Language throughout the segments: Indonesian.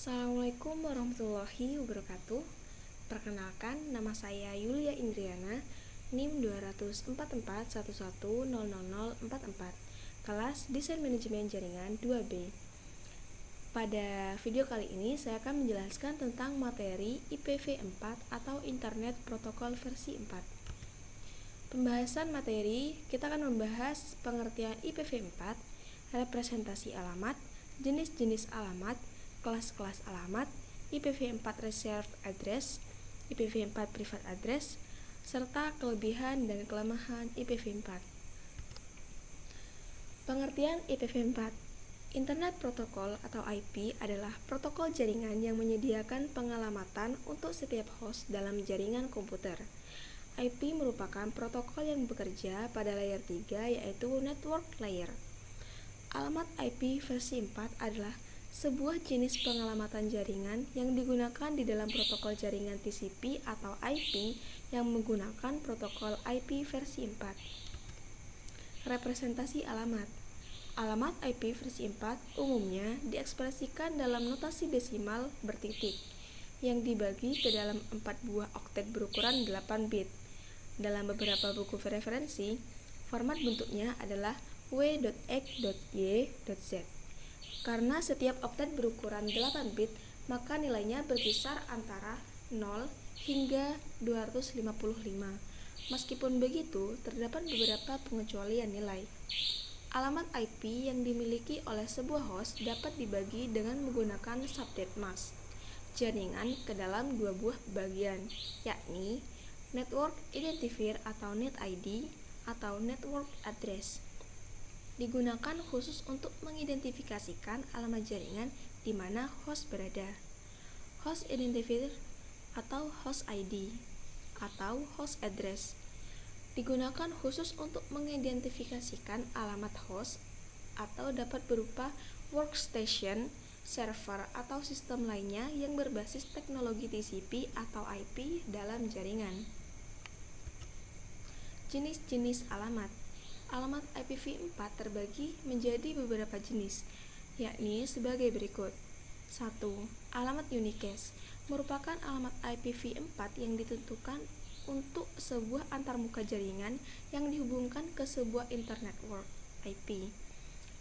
Assalamualaikum warahmatullahi wabarakatuh. Perkenalkan, nama saya Yulia Indriana, NIM 24411000044, kelas Desain Manajemen Jaringan 2B. Pada video kali ini saya akan menjelaskan tentang materi IPv4 atau Internet Protocol versi 4. Pembahasan materi, kita akan membahas pengertian IPv4, representasi alamat, jenis-jenis alamat, kelas-kelas alamat, IPv4 Reserved Address, IPv4 Private Address, serta kelebihan dan kelemahan IPv4. Pengertian IPv4. Internet Protocol atau IP adalah protokol jaringan yang menyediakan pengalamatan untuk setiap host dalam jaringan komputer. IP merupakan protokol yang bekerja pada layer 3, yaitu network layer. Alamat IP versi 4 adalah sebuah jenis pengalamatan jaringan yang digunakan di dalam protokol jaringan TCP atau IP yang menggunakan protokol IP versi 4. Representasi alamat. Alamat IP versi 4 umumnya diekspresikan dalam notasi desimal bertitik yang dibagi ke dalam 4 buah oktet berukuran 8 bit. Dalam beberapa buku referensi, format bentuknya adalah w.x.y.z. Karena setiap oktet berukuran 8 bit, maka nilainya berkisar antara 0 hingga 255. Meskipun begitu, terdapat beberapa pengecualian nilai. Alamat IP yang dimiliki oleh sebuah host dapat dibagi dengan menggunakan subnet mask jaringan ke dalam dua buah bagian, yakni Network Identifier atau NetID atau Network Address. Digunakan khusus untuk mengidentifikasikan alamat jaringan di mana host berada. Host Identifier atau Host ID atau Host Address digunakan khusus untuk mengidentifikasikan alamat host atau dapat berupa workstation, server, atau sistem lainnya yang berbasis teknologi TCP atau IP dalam jaringan. Jenis-jenis alamat. Alamat IPv4 terbagi menjadi beberapa jenis, yakni sebagai berikut. 1. Alamat unicast merupakan alamat IPv4 yang ditentukan untuk sebuah antarmuka jaringan yang dihubungkan ke sebuah internet network IP.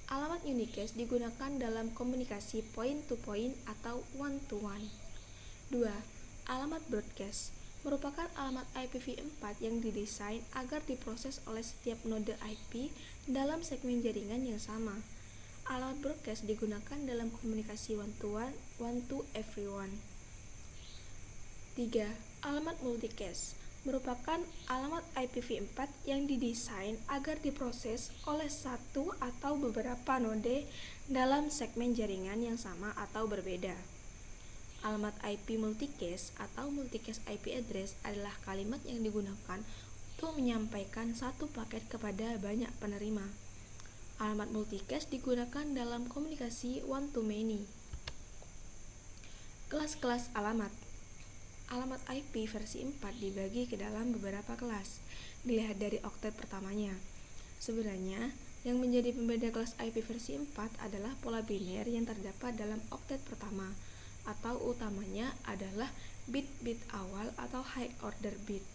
Alamat unicast digunakan dalam komunikasi point-to-point atau one-to-one. 2. Alamat broadcast merupakan alamat IPv4 yang didesain agar diproses oleh setiap node IP dalam segmen jaringan yang sama. Alamat broadcast digunakan dalam komunikasi one-to-one, one-to-everyone. 3. Alamat multicast merupakan alamat IPv4 yang didesain agar diproses oleh satu atau beberapa node dalam segmen jaringan yang sama atau berbeda. Alamat IP multicast atau multicast IP address adalah kalimat yang digunakan untuk menyampaikan satu paket kepada banyak penerima. Alamat multicast digunakan dalam komunikasi one-to-many. Kelas-kelas alamat. Alamat IP versi 4 dibagi ke dalam beberapa kelas, dilihat dari oktet pertamanya. Sebenarnya, yang menjadi pembeda kelas IP versi 4 adalah pola biner yang terdapat dalam oktet pertama, atau utamanya adalah bit-bit awal atau high order bit.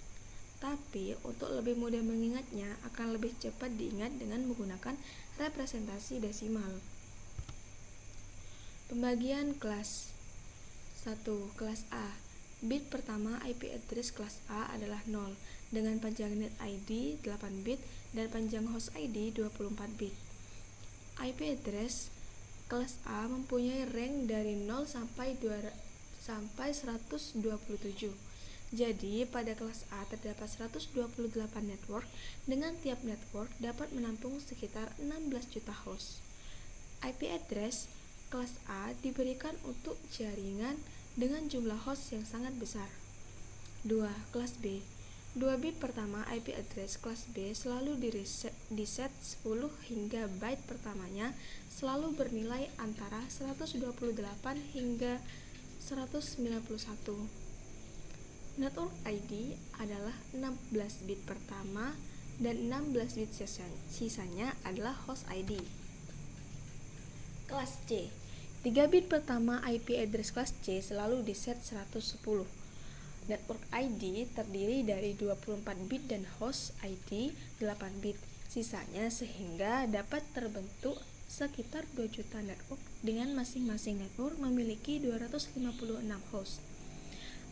Tapi untuk lebih mudah mengingatnya akan lebih cepat diingat dengan menggunakan representasi desimal. Pembagian kelas. 1. Kelas A. Bit pertama IP address kelas A adalah 0 dengan panjang net ID 8 bit dan panjang host ID 24 bit. IP address kelas A mempunyai range dari 0 sampai 127. Jadi, pada kelas A terdapat 128 network dengan tiap network dapat menampung sekitar 16 juta host. IP address kelas A diberikan untuk jaringan dengan jumlah host yang sangat besar. 2. Kelas B. 2 bit pertama IP address kelas B selalu di set 10 hingga byte pertamanya selalu bernilai antara 128 hingga 191. Network ID adalah 16 bit pertama dan 16 bit sisanya adalah host ID. Kelas C. 3 bit pertama IP address kelas C selalu diset 110. Network ID terdiri dari 24 bit dan host ID 8 bit. Sisanya sehingga dapat terbentuk sekitar 2 juta network dengan masing-masing network memiliki 256 host.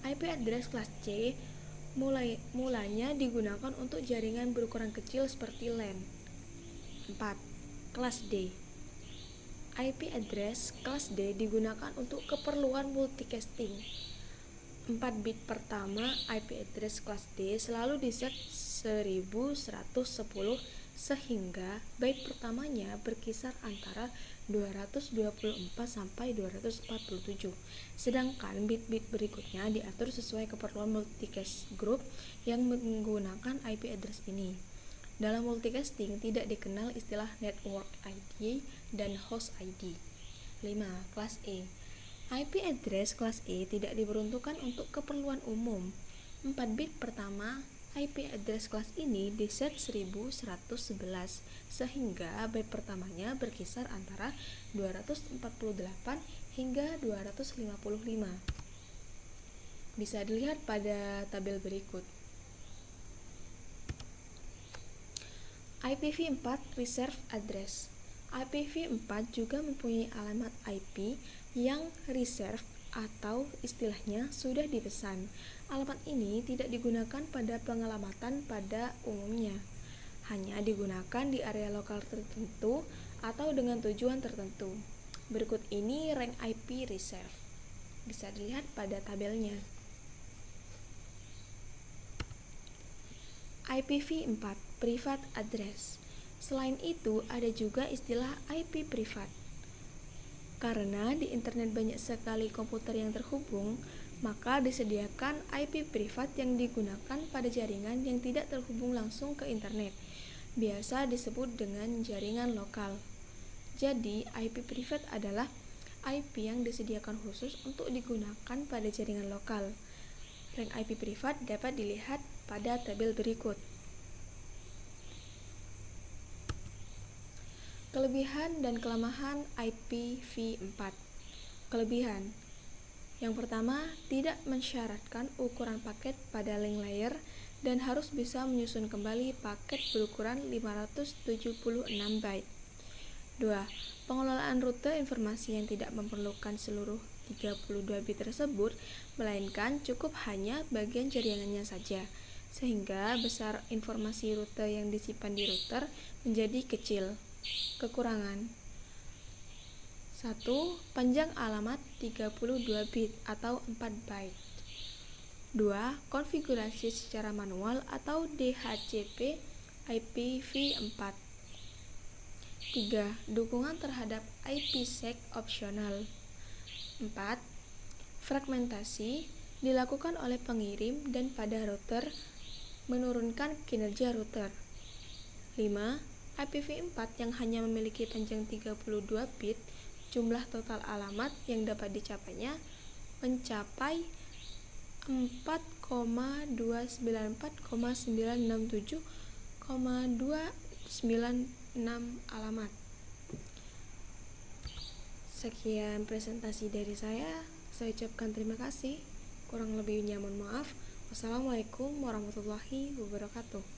IP address kelas C mulanya digunakan untuk jaringan berukuran kecil seperti LAN. 4. Kelas D. IP address kelas D digunakan untuk keperluan multicasting. 4 bit pertama IP address kelas D selalu diset 1110 sehingga byte pertamanya berkisar antara 224 sampai 247. Sedangkan bit-bit berikutnya diatur sesuai keperluan multicast group yang menggunakan IP address ini. Dalam multicasting tidak dikenal istilah network ID dan host ID. 5. Kelas E. IP address kelas E tidak diperuntukkan untuk keperluan umum. 4 bit pertama IP address kelas ini diset 1111 sehingga byte pertamanya berkisar antara 248 hingga 255. Bisa dilihat pada tabel berikut. IPv4 reserved address. IPv4 juga mempunyai alamat IP yang reserved atau istilahnya sudah dipesan. Alamat ini tidak digunakan pada pengelamatan pada umumnya. Hanya digunakan di area lokal tertentu atau dengan tujuan tertentu. Berikut ini rank IP reserved. Bisa dilihat pada tabelnya. IPv4 private address. Selain itu, ada juga istilah IP privat. Karena di internet banyak sekali komputer yang terhubung, maka disediakan IP privat yang digunakan pada jaringan yang tidak terhubung langsung ke internet. Biasa disebut dengan jaringan lokal. Jadi, IP privat adalah IP yang disediakan khusus untuk digunakan pada jaringan lokal. Rank IP privat dapat dilihat pada tabel berikut. Kelebihan dan kelemahan IPv4. Kelebihan. Yang pertama, tidak mensyaratkan ukuran paket pada link layer dan harus bisa menyusun kembali paket berukuran 576 byte. 2. Pengelolaan rute informasi yang tidak memerlukan seluruh 32 bit tersebut, melainkan cukup hanya bagian jaringannya saja, sehingga besar informasi rute yang disimpan di router menjadi kecil. Kekurangan. 1. Panjang alamat 32 bit atau 4 byte. 2. Konfigurasi secara manual atau DHCP IPv4. 3. Dukungan terhadap IPsec opsional. 4. Fragmentasi dilakukan oleh pengirim dan pada router menurunkan kinerja router. 5. IPv4 yang hanya memiliki panjang 32 bit, jumlah total alamat yang dapat dicapainya mencapai 4,294,967,296 alamat. Sekian presentasi dari saya ucapkan terima kasih. Kurang lebihnya mohon maaf. Wassalamualaikum warahmatullahi wabarakatuh.